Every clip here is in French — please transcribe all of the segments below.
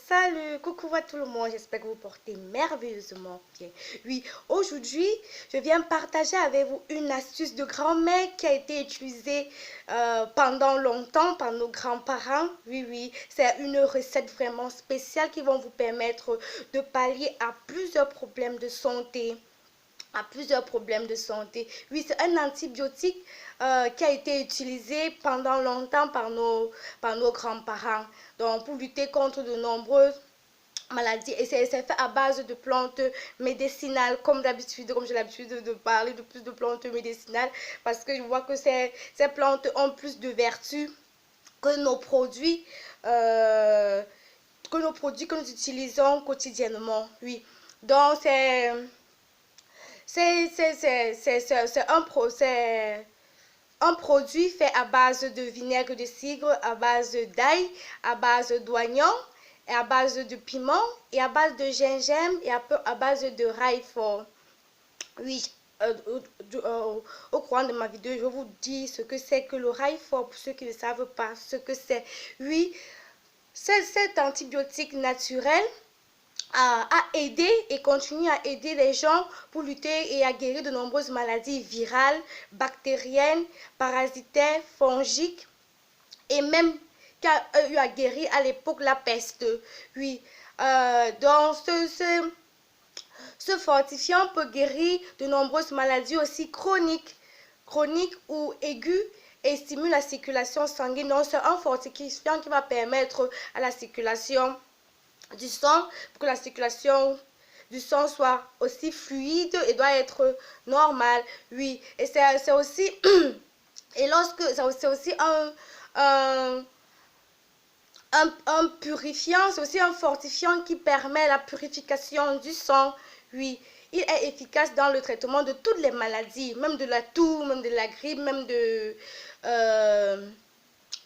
Salut, coucou à tout le monde, j'espère que vous portez merveilleusement bien. Oui, aujourd'hui, je viens partager avec vous une astuce de grand-mère qui a été utilisée pendant longtemps par nos grands-parents. Oui, c'est une recette vraiment spéciale qui va vous permettre de pallier à plusieurs problèmes de santé. Oui, c'est un antibiotique qui a été utilisé pendant longtemps par nos grands-parents. Donc, pour lutter contre de nombreuses maladies. Et c'est fait à base de plantes médicinales, comme d'habitude, comme j'ai l'habitude de parler de plus de plantes médicinales, parce que je vois que ces plantes ont plus de vertus que nos produits, que nous utilisons quotidiennement. Oui. Donc, c'est un produit fait à base de vinaigre de cidre, à base d'ail, à base d'oignon, et à base de piment, et à base de gingembre, et à base de rail fort. Oui, euh, au courant de ma vidéo, je vais vous dire ce que c'est que le rail fort pour ceux qui ne savent pas ce que c'est. Oui, c'est cet antibiotique naturel à aider et continue à aider les gens pour lutter et à guérir de nombreuses maladies virales, bactériennes, parasitaires, fongiques et même qui a eu à guérir à l'époque la peste. Oui, donc ce fortifiant peut guérir de nombreuses maladies aussi chroniques ou aiguës et stimule la circulation sanguine. Donc c'est un fortifiant qui va permettre à la circulation du sang, pour que la circulation du sang soit aussi fluide et doit être normale. Oui, et c'est aussi et lorsque c'est aussi un, un purifiant, c'est aussi un fortifiant qui permet la purification du sang. Oui, il est efficace dans le traitement de toutes les maladies, même de la toux, même de la grippe, même de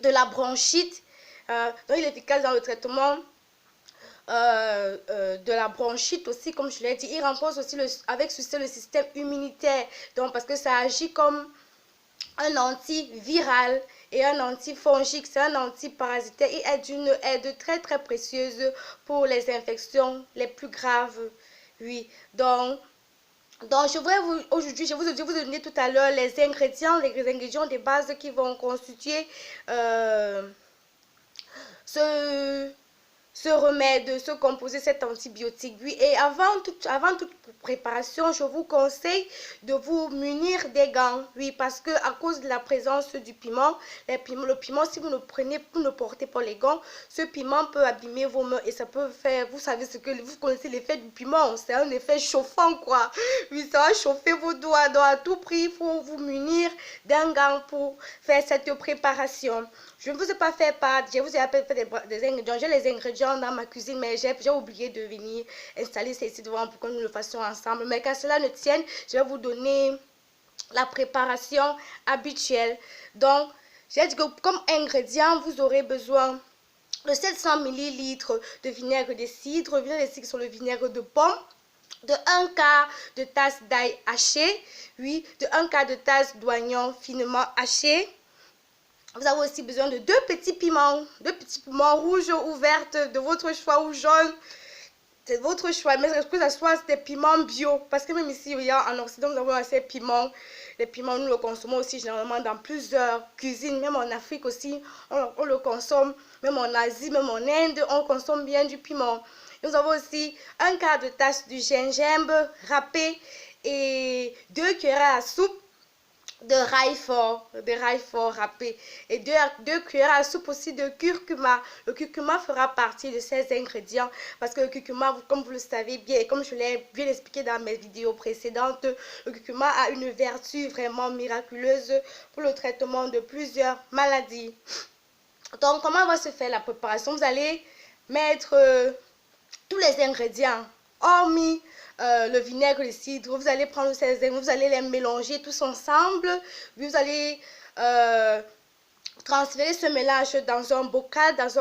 la bronchite. Donc il est efficace dans le traitement de la bronchite aussi, comme je l'ai dit. Il renforce aussi avec succès le système immunitaire, donc parce que ça agit comme un antiviral et un antifongique, c'est un antiparasitaire. Il est d'une aide très précieuse pour les infections les plus graves. Oui, donc aujourd'hui, je vais vous donner tout à l'heure les ingrédients de base qui vont constituer ce ce remède, ce composé, cet antibiotique. Oui, et avant toute préparation, je vous conseille de vous munir des gants. Oui, parce que à cause de la présence du piment, le piment, si vous ne portez pas les gants, ce piment peut abîmer vos mains et ça peut faire, vous savez ce que vous connaissez l'effet du piment, c'est un effet chauffant quoi. Oui, ça va chauffer vos doigts. Donc à tout prix, il faut vous munir d'un gant pour faire cette préparation. Je ne vous ai pas fait part, je vous ai appelé des ingrédients. J'ai les ingrédients dans ma cuisine, mais j'ai oublié de venir installer ceci devant pour que nous le fassions ensemble. Mais qu'à cela ne tienne, je vais vous donner la préparation habituelle. Donc, j'ai dit que comme ingrédient, vous aurez besoin de 700 ml de vinaigre de cidre. Le vinaigre de cidre, c'est le vinaigre de pomme. De 1 quart de tasse d'ail haché. Oui, de 1 quart de tasse d'oignon finement haché. Vous avez aussi besoin de deux petits piments rouges ou verts de votre choix ou jaunes. C'est votre choix, mais que ce soit des piments bio. Parce que même ici, en Occident, nous avons assez de piments. Les piments, nous le consommons aussi généralement dans plusieurs cuisines. Même en Afrique aussi, on le consomme. Même en Asie, même en Inde, on consomme bien du piment. Nous avons aussi 1 quart de tasse de gingembre râpé et 2 cuillères à soupe de rail fort râpé et deux cuillères à soupe aussi de curcuma. Le curcuma fera partie de ces ingrédients parce que le curcuma, comme vous le savez bien et comme je l'ai bien expliqué dans mes vidéos précédentes, le curcuma a une vertu vraiment miraculeuse pour le traitement de plusieurs maladies. Donc comment va se faire la préparation? Vous allez mettre tous les ingrédients, hormis le vinaigre de cidre. Vous allez prendre ces ingrédients, vous allez les mélanger tous ensemble. Vous allez transférer ce mélange dans un bocal, dans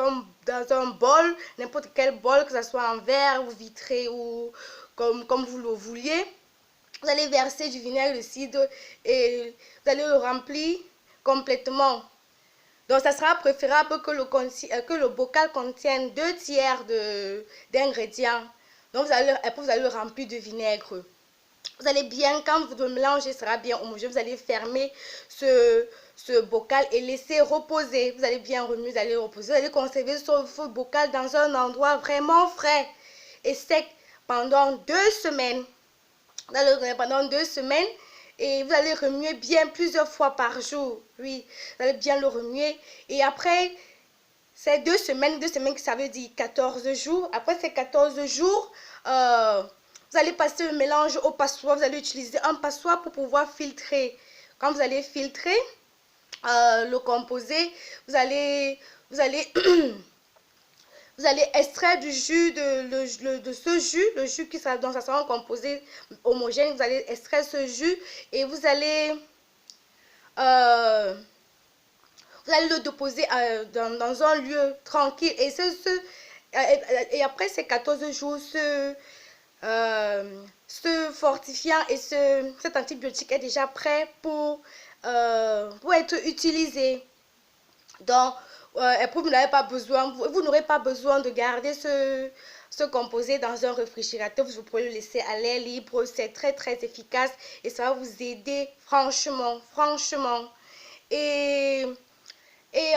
un bol, n'importe quel bol, que ce soit en verre ou vitré ou comme vous le vouliez. Vous allez verser du vinaigre de cidre et vous allez le remplir complètement. Donc, ça sera préférable que le bocal contienne 2 tiers d'ingrédients. Donc, vous allez le remplir de vinaigre. Vous allez bien, quand le mélange sera bien homogène, vous allez fermer ce bocal et laisser reposer. Vous allez bien remuer, vous allez reposer. Vous allez conserver ce bocal dans un endroit vraiment frais et sec pendant 2 semaines. Vous allez le regarder pendant 2 semaines et vous allez remuer bien plusieurs fois par jour. Oui, vous allez bien le remuer. Et après ces 2 semaines, ça veut dire 14 jours. Après ces 14 jours, vous allez passer le mélange au passoire. Vous allez utiliser un passoire pour pouvoir filtrer. Quand vous allez filtrer le composé, vous allez vous allez extraire du jus de ce jus, le jus qui sera dans un composé homogène. Vous allez extraire ce jus et vous allez le déposer dans un lieu tranquille. Et après ces 14 jours, ce fortifiant et cet antibiotique est déjà prêt pour être utilisé. Donc, vous n'aurez pas besoin de garder ce composé dans un réfrigérateur. Vous pouvez le laisser à l'air libre. C'est très très efficace et ça va vous aider franchement. Et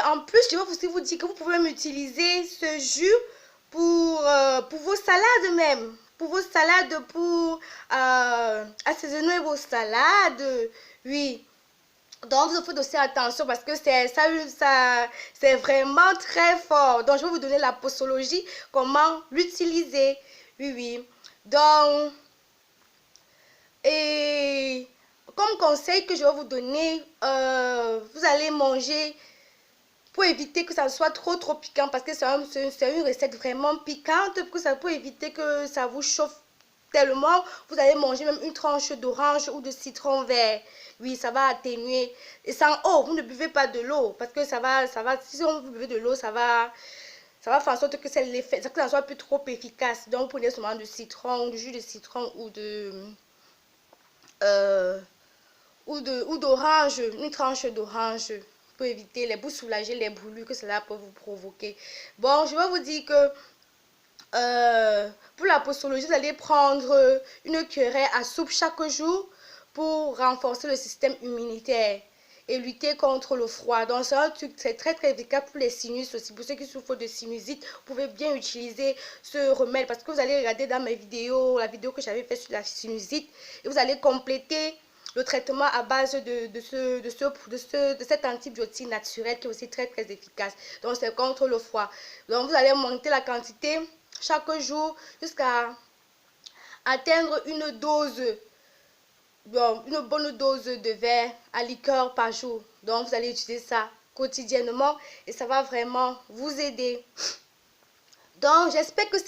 en plus, je vais aussi vous dire que vous pouvez même utiliser ce jus pour vos salades même. Pour vos salades, pour assaisonner vos salades. Oui. Donc, vous faites aussi attention parce que c'est vraiment très fort. Donc, je vais vous donner la posologie, comment l'utiliser. Oui, oui. Donc, et comme conseil que je vais vous donner, vous allez manger pour éviter que ça soit trop piquant parce que c'est une recette vraiment piquante, pour éviter que ça vous chauffe tellement. Vous allez manger même une tranche d'orange ou de citron vert. Oui, ça va atténuer. Et sans eau, vous ne buvez pas de l'eau parce que si vous buvez de l'eau, ça va faire en sorte que ça ne soit plus trop efficace. Donc, prenez seulement du citron, du jus de citron ou d'orange, une tranche d'orange pour éviter pour soulager les brûlures que cela peut vous provoquer. Bon, je vais vous dire que pour la posologie, vous allez prendre une cuillerée à soupe chaque jour pour renforcer le système immunitaire et lutter contre le froid. Donc, c'est un truc très efficace pour les sinus aussi. Pour ceux qui souffrent de sinusite, vous pouvez bien utiliser ce remède parce que vous allez regarder dans mes vidéos, la vidéo que j'avais faite sur la sinusite, et vous allez compléter le traitement à base de cet antibiotique naturel qui est aussi très efficace. Donc, c'est contre le froid. Donc, vous allez monter la quantité chaque jour jusqu'à atteindre une bonne dose de verre à liqueur par jour. Donc, vous allez utiliser ça quotidiennement et ça va vraiment vous aider. Donc, j'espère que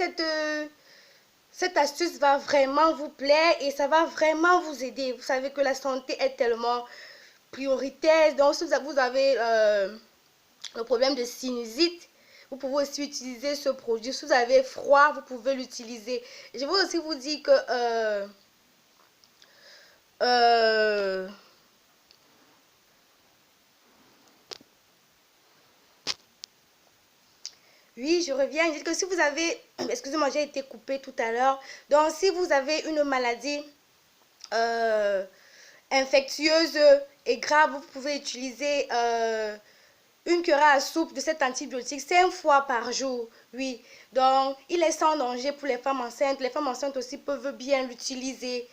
cette astuce va vraiment vous plaire et ça va vraiment vous aider. Vous savez que la santé est tellement prioritaire. Donc, si vous avez le problème de sinusite, vous pouvez aussi utiliser ce produit. Si vous avez froid, vous pouvez l'utiliser. Je veux aussi vous dire que oui, je reviens. Je dis que si vous avez, excusez-moi, j'ai été coupée tout à l'heure. Donc, si vous avez une maladie infectieuse et grave, vous pouvez utiliser une cuillerée à soupe de cet antibiotique 5 fois par jour. Oui, donc il est sans danger pour les femmes enceintes. Les femmes enceintes aussi peuvent bien l'utiliser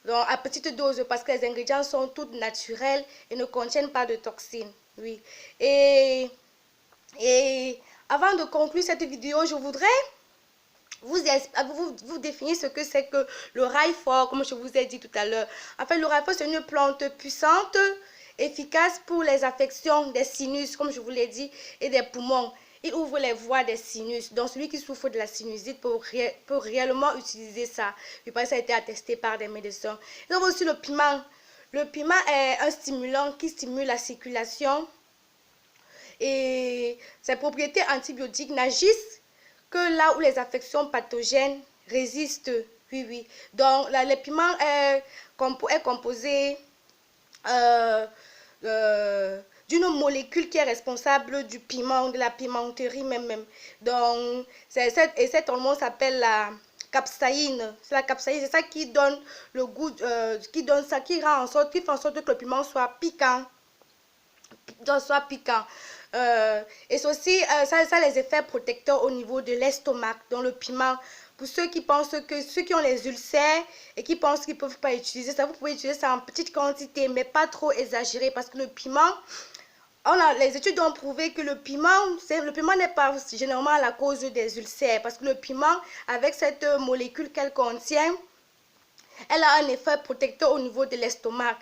à petite dose parce que les ingrédients sont tous naturels et ne contiennent pas de toxines. Oui, et avant de conclure cette vidéo, je voudrais vous définir ce que c'est que le rail-fort, comme je vous ai dit tout à l'heure. En fait, le rail-fort, c'est une plante puissante, efficace pour les affections des sinus, comme je vous l'ai dit, et des poumons. Il ouvre les voies des sinus. Donc, celui qui souffre de la sinusite peut réellement utiliser ça. Et puis, ça a été attesté par des médecins. Il y a aussi le piment. Le piment est un stimulant qui stimule la circulation et ses propriétés antibiotiques n'agissent que là où les affections pathogènes résistent. Oui, oui. Donc, le piment est composé d'une molécule qui est responsable du piment, de la pimenterie même. Donc, cette hormone s'appelle la capsaïne. C'est la capsaïne, c'est ça qui donne le goût, qui rend en sorte, qui fait en sorte que le piment soit piquant. Et c'est aussi, ça a les effets protecteurs au niveau de l'estomac, dans le piment. Pour ceux qui pensent que, ceux qui ont les ulcères et qui pensent qu'ils ne peuvent pas utiliser ça, vous pouvez utiliser ça en petite quantité, mais pas trop exagéré, parce que le piment, les études ont prouvé que le piment n'est pas généralement la cause des ulcères, parce que le piment, avec cette molécule qu'elle contient, elle a un effet protecteur au niveau de l'estomac.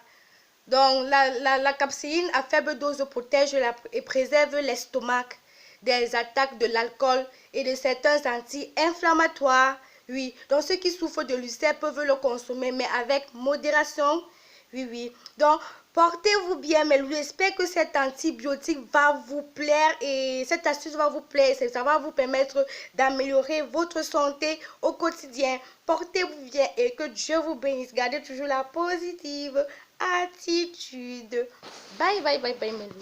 Donc, la capsaïne à faible dose protège et préserve l'estomac des attaques de l'alcool et de certains anti-inflammatoires. Oui, donc ceux qui souffrent de l'ulcère peuvent le consommer, mais avec modération. Oui. Donc, portez-vous bien, mais j'espère que cet antibiotique va vous plaire et cette astuce va vous plaire. Ça va vous permettre d'améliorer votre santé au quotidien. Portez-vous bien et que Dieu vous bénisse. Gardez toujours la positive attitude. Bye, mes loulous.